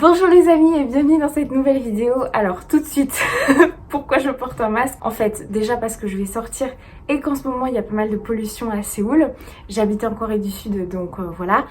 Bonjour les amis et bienvenue dans cette nouvelle vidéo. Alors tout de suite, pourquoi je porte un masque? En fait, déjà parce que je vais sortir et qu'en ce moment il y a pas mal de pollution à Séoul. J'habite en Corée du Sud donc voilà.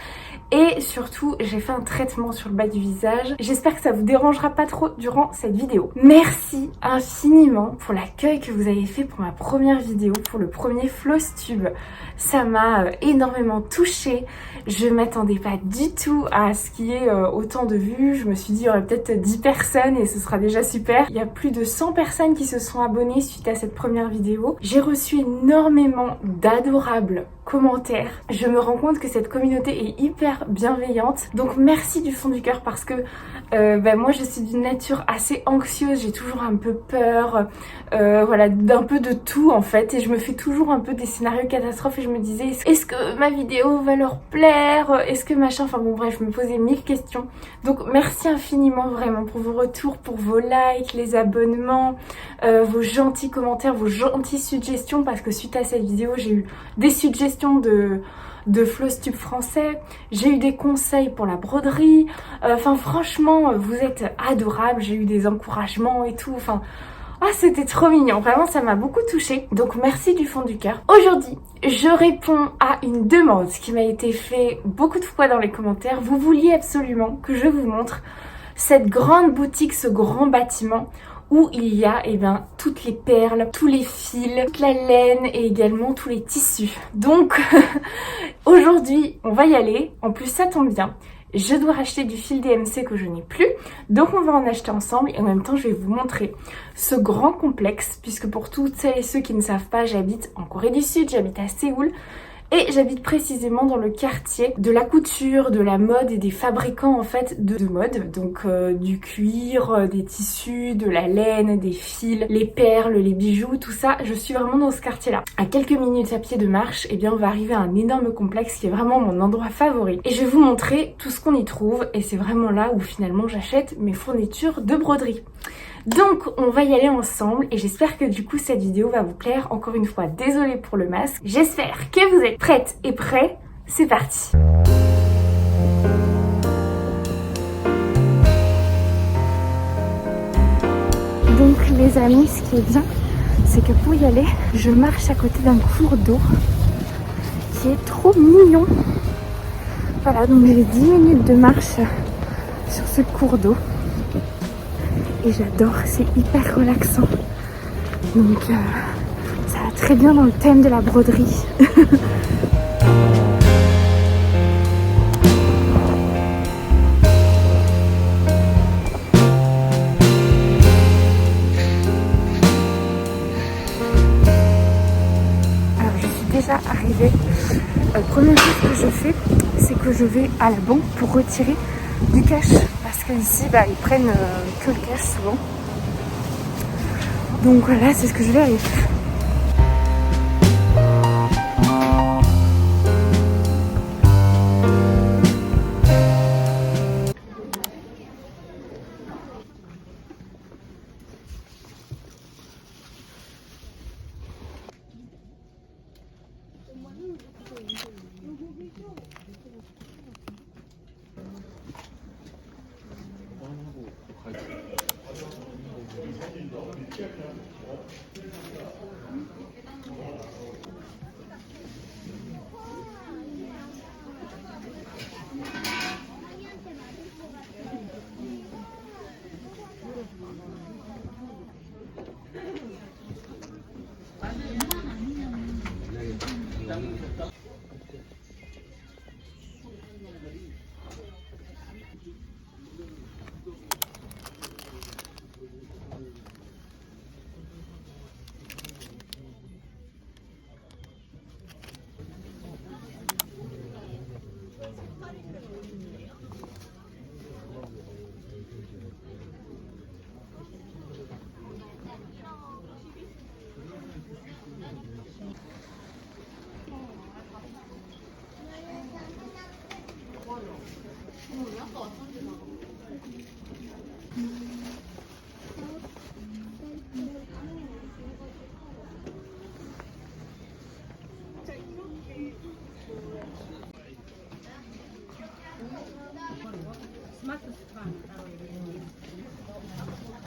Et surtout, j'ai fait un traitement sur le bas du visage. J'espère que ça vous dérangera pas trop durant cette vidéo. Merci infiniment pour l'accueil que vous avez fait pour ma première vidéo, pour le premier Flosstube. Ça m'a énormément touchée. Je m'attendais pas du tout à ce qu'il y ait autant de vues. Je me suis dit il y aurait peut-être 10 personnes et ce sera déjà super. Il y a plus de 100 personnes qui se sont abonnées suite à cette première vidéo. J'ai reçu énormément d'adorables commentaires. Je me rends compte que cette communauté est hyper bienveillante. Donc merci du fond du cœur parce que moi je suis d'une nature assez anxieuse. J'ai toujours un peu peur, voilà, d'un peu de tout en fait. Et je me fais toujours un peu des scénarios catastrophes et je me disais est-ce que ma vidéo va leur plaire? Est-ce que machin? Enfin bon bref, je me posais 1000 questions. Donc merci infiniment vraiment pour vos retours, pour vos likes, les abonnements, vos gentils commentaires, vos gentilles suggestions parce que suite à cette vidéo j'ai eu des suggestions de Flosstube français, j'ai eu des conseils pour la broderie, enfin franchement vous êtes adorables, j'ai eu des encouragements et tout, enfin c'était trop mignon, vraiment ça m'a beaucoup touchée, donc merci du fond du cœur. Aujourd'hui je réponds à une demande qui m'a été faite beaucoup de fois dans les commentaires. Vous vouliez absolument que je vous montre cette grande boutique, ce grand bâtiment où il y a toutes les perles, tous les fils, toute la laine et également tous les tissus. Donc aujourd'hui on va y aller, en plus ça tombe bien. Je dois racheter du fil DMC que je n'ai plus, donc on va en acheter ensemble et en même temps je vais vous montrer ce grand complexe puisque pour toutes celles et ceux qui ne savent pas, j'habite en Corée du Sud, j'habite à Séoul et j'habite précisément dans le quartier de la couture, de la mode et des fabricants en fait de mode, donc du cuir, des tissus, de la laine, des fils, les perles, les bijoux, tout ça, je suis vraiment dans ce quartier-là. À quelques minutes à pied de marche, on va arriver à un énorme complexe qui est vraiment mon endroit favori. Et je vais vous montrer tout ce qu'on y trouve et c'est vraiment là où finalement j'achète mes fournitures de broderie. Donc on va y aller ensemble et j'espère que du coup cette vidéo va vous plaire. Encore une fois, désolée pour le masque. J'espère que vous êtes prêtes et prêts. C'est parti. Donc les amis, ce qui est bien, c'est que pour y aller, je marche à côté d'un cours d'eau qui est trop mignon. Voilà, donc j'ai 10 minutes de marche sur ce cours d'eau. Et j'adore, c'est hyper relaxant. Donc ça va très bien dans le thème de la broderie. Alors je suis déjà arrivée. Première chose que je fais, c'est que je vais à la banque pour retirer du cash. Parce qu'ici, ils prennent que le cash souvent. Donc voilà, c'est ce que je vais aller faire.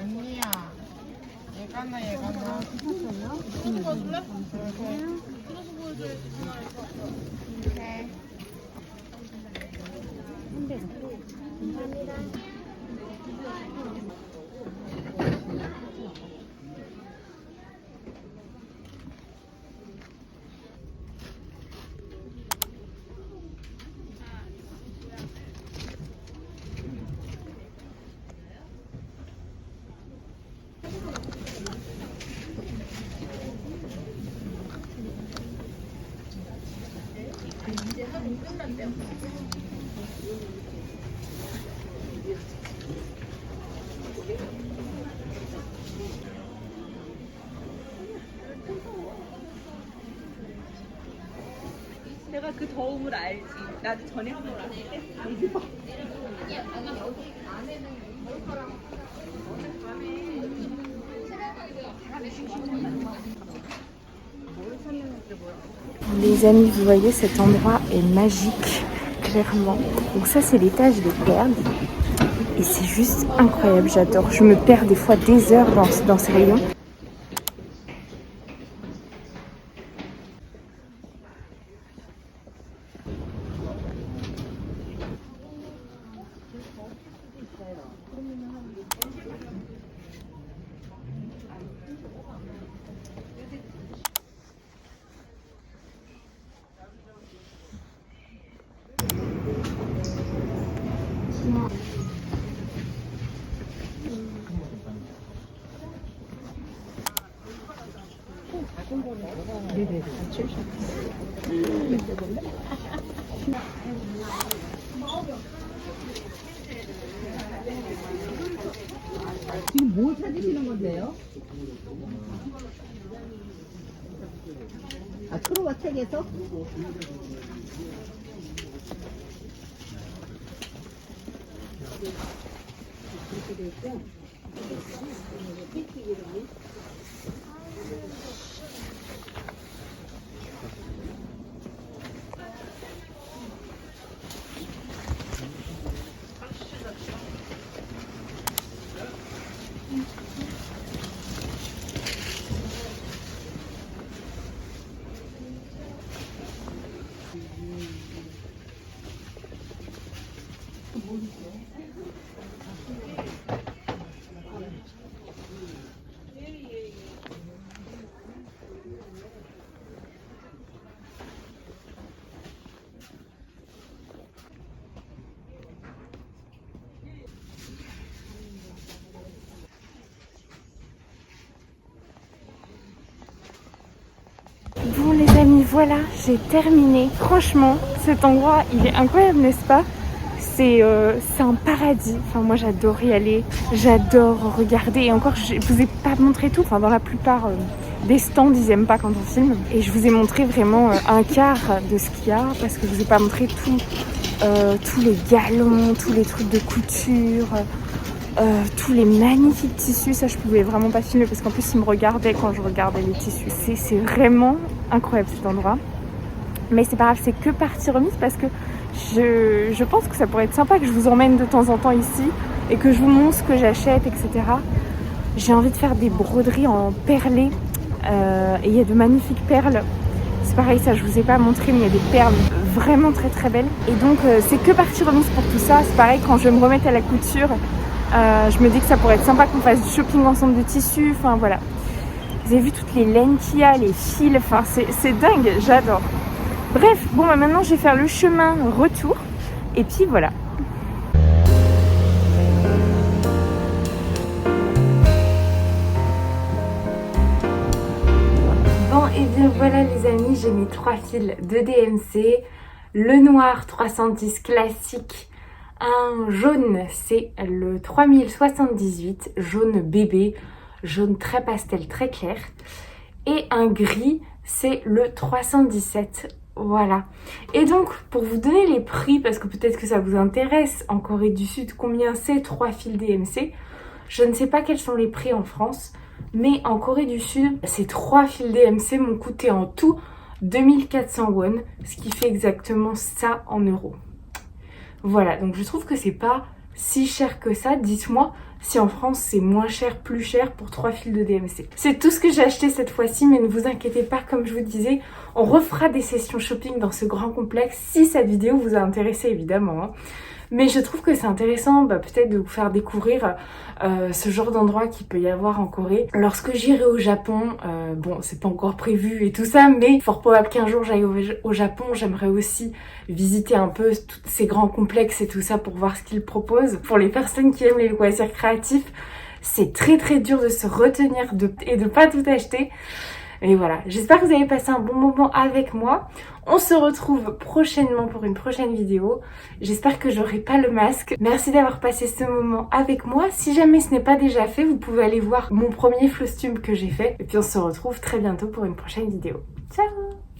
언니야, 얘가나 얘가나. 네. 내가 그 더움을 알지. 나도 전에 한 번 왔는데. Les amis, vous voyez, cet endroit est magique, clairement. Donc ça, c'est l'étage des perles. Et c'est juste incroyable, j'adore. Je me perds des fois des heures dans ces rayons. 지금 뭘 찾으시는 건데요? 아, 크로와 책에서? Bon les amis, voilà, j'ai terminé. Franchement, cet endroit, il est incroyable, n'est-ce pas? C'est un paradis. Enfin, moi, j'adore y aller. J'adore regarder. Et encore, je vous ai pas montré tout. Enfin, dans la plupart des stands, ils aiment pas quand on filme. Et je vous ai montré vraiment un quart de ce qu'il y a. Parce que je vous ai pas montré tout. Tous les galons, tous les trucs de couture. Tous les magnifiques tissus, ça je pouvais vraiment pas filmer parce qu'en plus ils me regardaient quand je regardais les tissus. C'est vraiment incroyable cet endroit. Mais c'est pas grave, c'est que partie remise parce que je pense que ça pourrait être sympa que je vous emmène de temps en temps ici et que je vous montre ce que j'achète, etc. J'ai envie de faire des broderies en perlé et il y a de magnifiques perles. C'est pareil, ça je vous ai pas montré, mais il y a des perles vraiment très très belles. Et donc c'est que partie remise pour tout ça. C'est pareil, quand je vais me remettre à la couture, je me dis que ça pourrait être sympa qu'on fasse du shopping ensemble de tissus, enfin voilà. Vous avez vu toutes les laines qu'il y a, les fils, enfin c'est dingue, j'adore. Bref, bon bah maintenant je vais faire le chemin retour et puis voilà. Bon et bien voilà les amis, j'ai mes 3 fils de DMC. Le noir 310 classique. Un jaune, c'est le 3078, jaune bébé, jaune très pastel, très clair. Et un gris, c'est le 317. Voilà. Et donc, pour vous donner les prix, parce que peut-être que ça vous intéresse, en Corée du Sud, combien c'est 3 fils DMC, je ne sais pas quels sont les prix en France, mais en Corée du Sud, ces 3 fils DMC m'ont coûté en tout 2400 won, ce qui fait exactement ça en euros. Voilà, donc je trouve que c'est pas si cher que ça. Dites-moi si en France c'est moins cher, plus cher pour 3 fils de DMC. C'est tout ce que j'ai acheté cette fois-ci, mais ne vous inquiétez pas, comme je vous disais, on refera des sessions shopping dans ce grand complexe si cette vidéo vous a intéressé évidemment. Hein. Mais je trouve que c'est intéressant peut-être de vous faire découvrir ce genre d'endroit qu'il peut y avoir en Corée. Lorsque j'irai au Japon, bon c'est pas encore prévu et tout ça, mais fort probable qu'un jour j'aille au Japon, j'aimerais aussi visiter un peu tous ces grands complexes et tout ça pour voir ce qu'ils proposent. Pour les personnes qui aiment les loisirs créatifs, c'est très dur de se retenir et de pas tout acheter. Et voilà, j'espère que vous avez passé un bon moment avec moi. On se retrouve prochainement pour une prochaine vidéo. J'espère que j'aurai pas le masque. Merci d'avoir passé ce moment avec moi. Si jamais ce n'est pas déjà fait, vous pouvez aller voir mon premier flostume que j'ai fait. Et puis on se retrouve très bientôt pour une prochaine vidéo. Ciao!